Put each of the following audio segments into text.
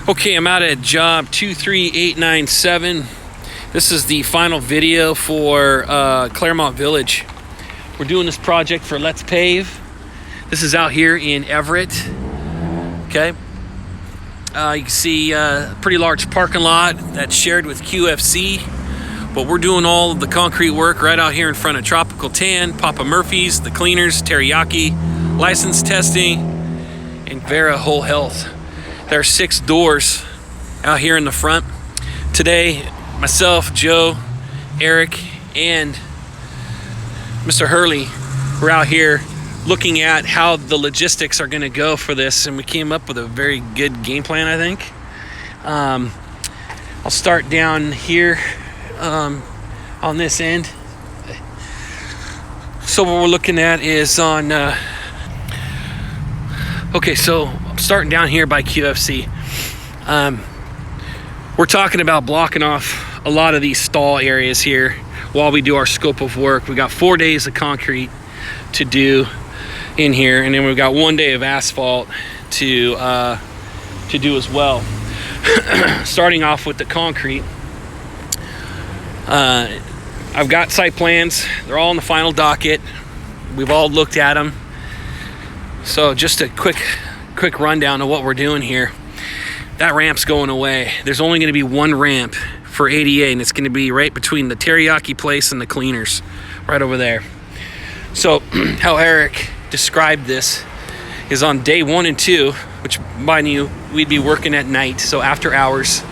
Okay, I'm out at job 23897. This is the final video for Claremont Village. We're doing this project for Let's Pave. This is out here in Everett. Okay. You can see a pretty large parking lot that's shared with QFC. But we're doing all of the concrete work right out here in front of Tropical Tan, Papa Murphy's, The Cleaners, Teriyaki, License Testing, and Vera Whole Health. There are 6 doors out here in the front. Today, myself, Joe, Eric, and Mr. Hurley were out here looking at how the logistics are going to go for this, and we came up with a very good game plan, I think. I'll start down here on this end. So what we're looking at is on okay, so I'm starting down here by QFC. We're talking about blocking off a lot of these stall areas here while we do our scope of work. We got 4 days of concrete to do in here, and then we've got 1 day of asphalt to do as well. Starting off with the concrete, I've got site plans. They're all in the final docket. We've all looked at them. So just a quick rundown of what we're doing here. That ramp's going away. There's only going to be one ramp for ADA, and it's going to be right between the Teriyaki place and the Cleaners, right over there. So how Eric described this is on day 1 and 2, which mind you, we'd be working at night, so after hours,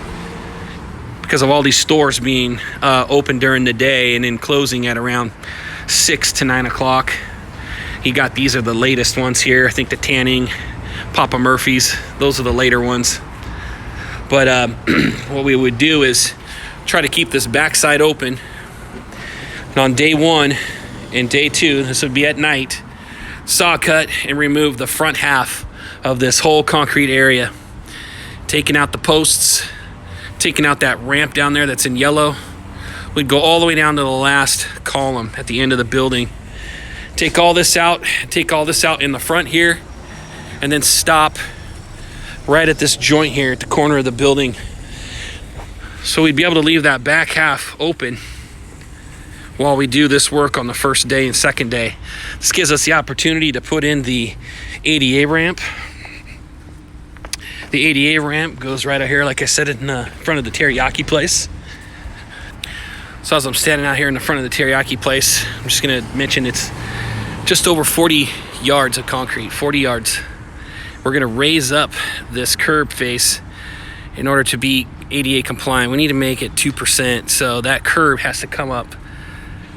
because of all these stores being open during the day and then closing at around 6 to 9 o'clock. These are the latest ones here. I think the Tanning, Papa Murphy's, those are the later ones. But what we would do is try to keep this backside open. And on day 1 and day 2, this would be at night, saw cut and remove the front half of this whole concrete area. Taking out the posts, taking out that ramp down there that's in yellow. We'd go all the way down to the last column at the end of the building. Take all this out in the front here, and then stop right at this joint here at the corner of the building. So we'd be able to leave that back half open while we do this work on the first day and second day. This gives us the opportunity to put in the ADA ramp. The ADA ramp goes right out here, like I said, in front of the Teriyaki place. So as I'm standing out here in the front of the Teriyaki place, I'm just going to mention it's just over 40 yards of concrete, 40 yards. We're going to raise up this curb face in order to be ADA compliant. We need to make it 2%, so that curb has to come up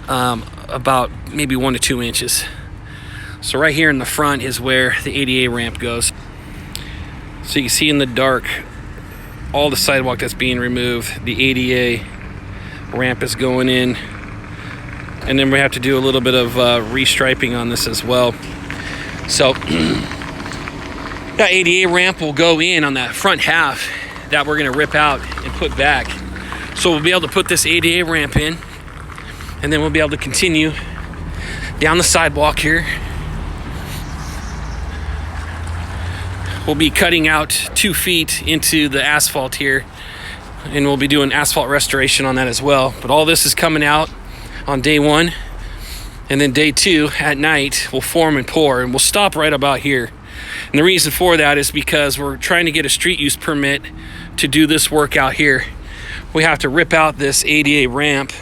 about maybe 1 to 2 inches. So right here in the front is where the ADA ramp goes. So you can see in the dark all the sidewalk that's being removed. The ADA ramp is going in, and then we have to do a little bit of restriping on this as well. So that ADA ramp will go in on that front half that we're going to rip out and put back. So we'll be able to put this ADA ramp in, and then we'll be able to continue down the sidewalk here. We'll be cutting out 2 feet into the asphalt here, and we'll be doing asphalt restoration on that as well. But all this is coming out on day 1, and then day 2 at night we'll form and pour, and we'll stop right about here. And the reason for that is because we're trying to get a street use permit to do this work out here. We have to rip out this ADA ramp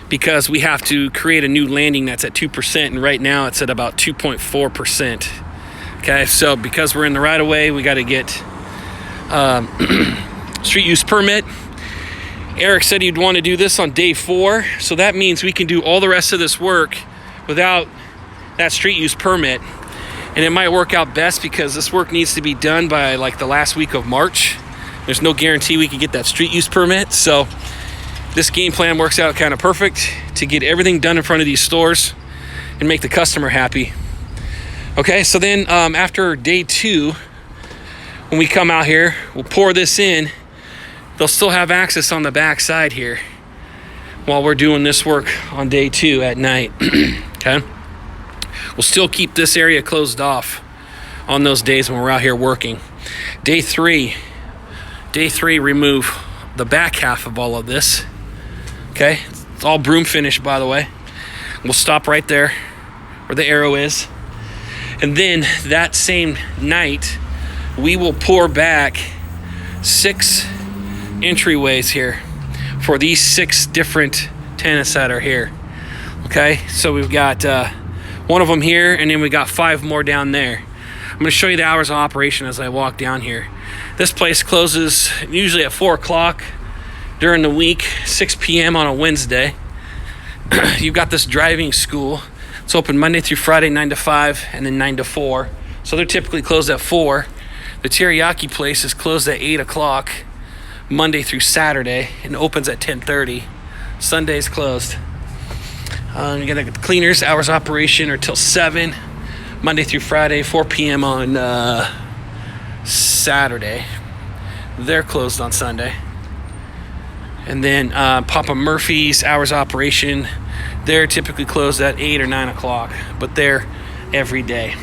because we have to create a new landing that's at 2%, and right now it's at about 2.4%. Okay, so because we're in the right of way, we got to get street use permit. Eric said he'd want to do this on day 4, so that means we can do all the rest of this work without that street use permit. And it might work out best because this work needs to be done by like the last week of March. There's no guarantee we can get that street use permit, so this game plan works out kind of perfect to get everything done in front of these stores and make the customer happy. Okay, so then after day 2, when we come out here, we'll pour this in. They'll still have access on the back side here while we're doing this work on day 2 at night. Okay, we'll still keep this area closed off on those days when we're out here working. Day three, remove the back half of all of this. Okay, it's all broom finish, by the way. We'll stop right there where the arrow is. And then that same night, we will pour back 6 entryways here for these 6 different tenants that are here. Okay, so we've got one of them here, and then we got 5 more down there. I'm going to show you the hours of operation as I walk down here. This place closes usually at 4 o'clock during the week, 6 p.m. on a Wednesday. You've got this driving school. It's open Monday through Friday, 9 to 5, and then 9 to 4. So they're typically closed at 4. The teriyaki place is closed at 8 o'clock Monday through Saturday and opens at 10:30. Sunday's closed. You got the cleaners, hours of operation are till 7, Monday through Friday, 4 p.m. on Saturday. They're closed on Sunday. And then Papa Murphy's, hours of operation, they're typically closed at 8 or 9 o'clock, but they're every day.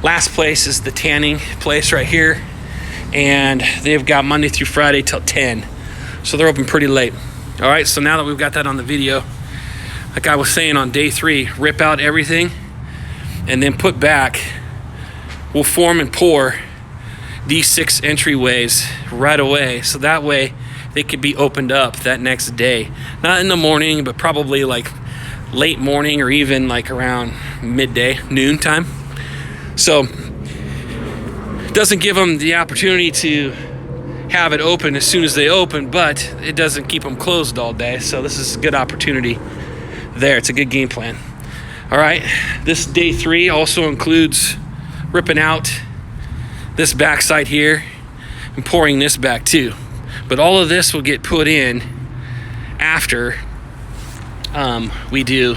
Last place is the tanning place right here, and they've got Monday through Friday till 10. So they're open pretty late. All right, so now that we've got that on the video, like I was saying on day 3, rip out everything and then put back. We'll form and pour these 6 entryways right away, so that way they could be opened up that next day. Not in the morning, but probably like late morning or even like around midday, noon time. So it doesn't give them the opportunity to have it open as soon as they open, but it doesn't keep them closed all day. So this is a good opportunity there. It's a good game plan. All right, this day 3 also includes ripping out this backside here and pouring this back too. But all of this will get put in after we do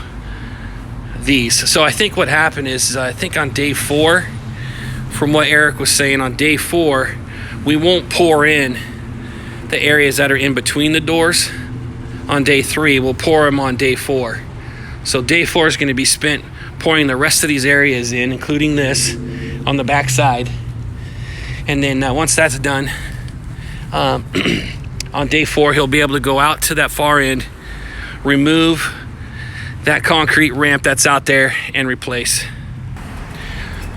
these. So I think what happened is, I think on day 4, from what Eric was saying, on day 4, we won't pour in the areas that are in between the doors. On day 3, we'll pour them on day 4. So day 4 is going to be spent pouring the rest of these areas in, including this on the back side. And then once that's done, on day 4, he'll be able to go out to that far end, remove that concrete ramp that's out there, and replace.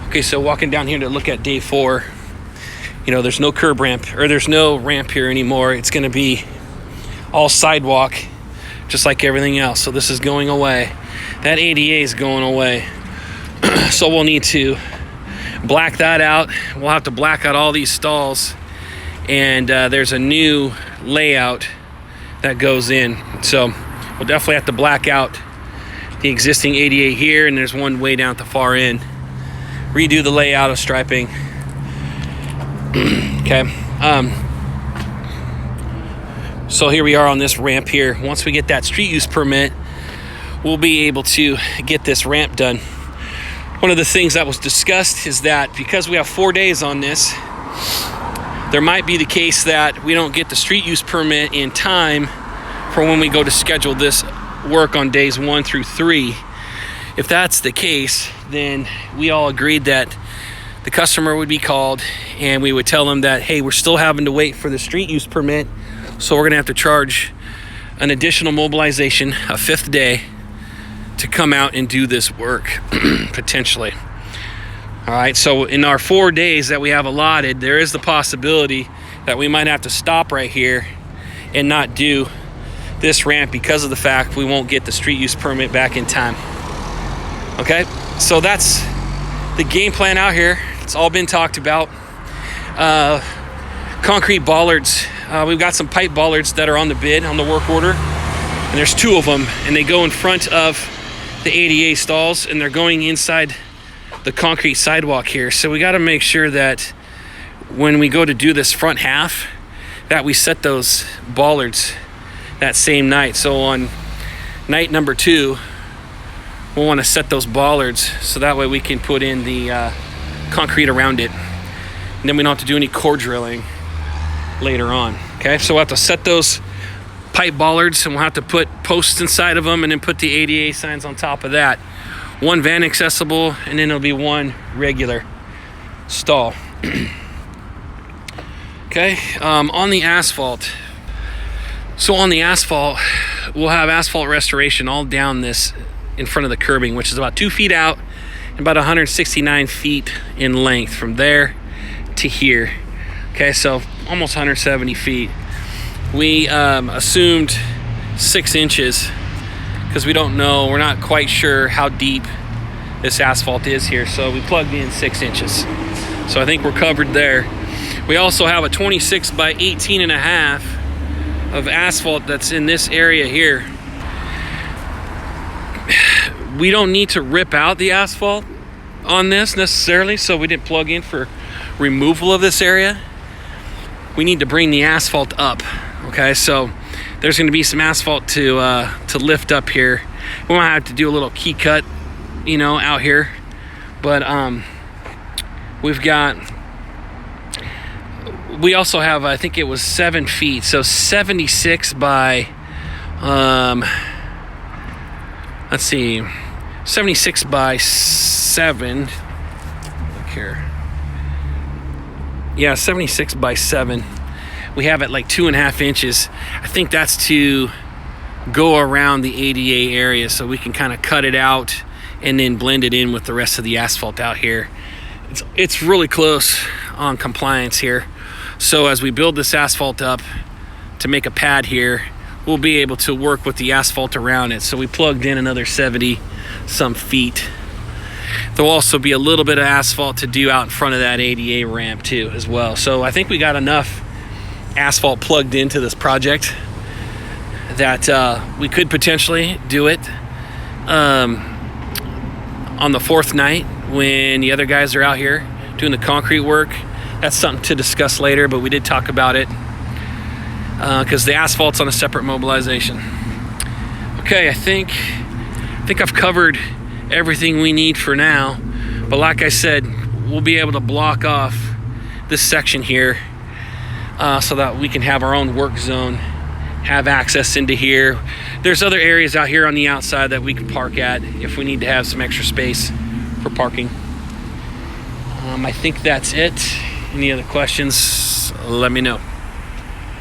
Okay, so walking down here to look at day 4, you know, there's no curb ramp, or there's no ramp here anymore. It's going to be all sidewalk, just like everything else. So this is going away. That ADA is going away. So we'll need to black that out. We'll have to black out all these stalls. And there's a new layout that goes in. So we'll definitely have to black out the existing ADA here, and there's one way down at the far end. Redo the layout of striping. Okay. So here we are on this ramp here. Once we get that street use permit, we'll be able to get this ramp done. One of the things that was discussed is that because we have 4 days on this, there might be the case that we don't get the street use permit in time for when we go to schedule this work on days 1 through 3. If that's the case, then we all agreed that the customer would be called and we would tell them that, hey, we're still having to wait for the street use permit, so we're going to have to charge an additional mobilization, a 5th day, to come out and do this work, potentially. All right, so in our 4 days that we have allotted, there is the possibility that we might have to stop right here and not do this ramp because of the fact we won't get the street use permit back in time. Okay, so that's the game plan out here. It's all been talked about. Concrete bollards. We've got some pipe bollards that are on the bid, on the work order, and there's 2 of them, and they go in front of the ADA stalls, and they're going inside the concrete sidewalk here. So we got to make sure that when we go to do this front half, that we set those bollards that same night. So on night number 2, we'll want to set those bollards so that way we can put in the concrete around it, and then we don't have to do any core drilling later on. Okay, so we'll have to set those pipe bollards, and we'll have to put posts inside of them, and then put the ADA signs on top of that. 1 van accessible, and then it'll be 1 regular stall. Okay, on the asphalt. So on the asphalt, we'll have asphalt restoration all down this in front of the curbing, which is about 2 feet out and about 169 feet in length from there to here. Okay, so almost 170 feet. We assumed 6 inches because we don't know, we're not quite sure how deep this asphalt is here, so we plugged in 6 inches. So I think we're covered there. We also have a 26 by 18 and a half of asphalt that's in this area here. We don't need to rip out the asphalt on this necessarily, so we didn't plug in for removal of this area. We need to bring the asphalt up. Okay, so there's going to be some asphalt to lift up here. We might have to do a little key cut, you know, out here, but we also have, I think it was 7 feet, so 76 by let's see, 76 by 7. Look here. Yeah, 76 by 7. We have it like 2.5 inches. I think that's to go around the ADA area so we can kind of cut it out and then blend it in with the rest of the asphalt out here. It's really close on compliance here. So as we build this asphalt up to make a pad here, we'll be able to work with the asphalt around it. So we plugged in another 70 some feet. There'll also be a little bit of asphalt to do out in front of that ADA ramp too as well. So I think we got enough asphalt plugged into this project that we could potentially do it on the 4th night when the other guys are out here doing the concrete work. That's something to discuss later, but we did talk about it because the asphalt's on a separate mobilization. Okay, I think I've covered everything we need for now, but like I said, we'll be able to block off this section here so that we can have our own work zone, have access into here. There's other areas out here on the outside that we can park at if we need to have some extra space for parking. I think that's it. Any other questions, let me know.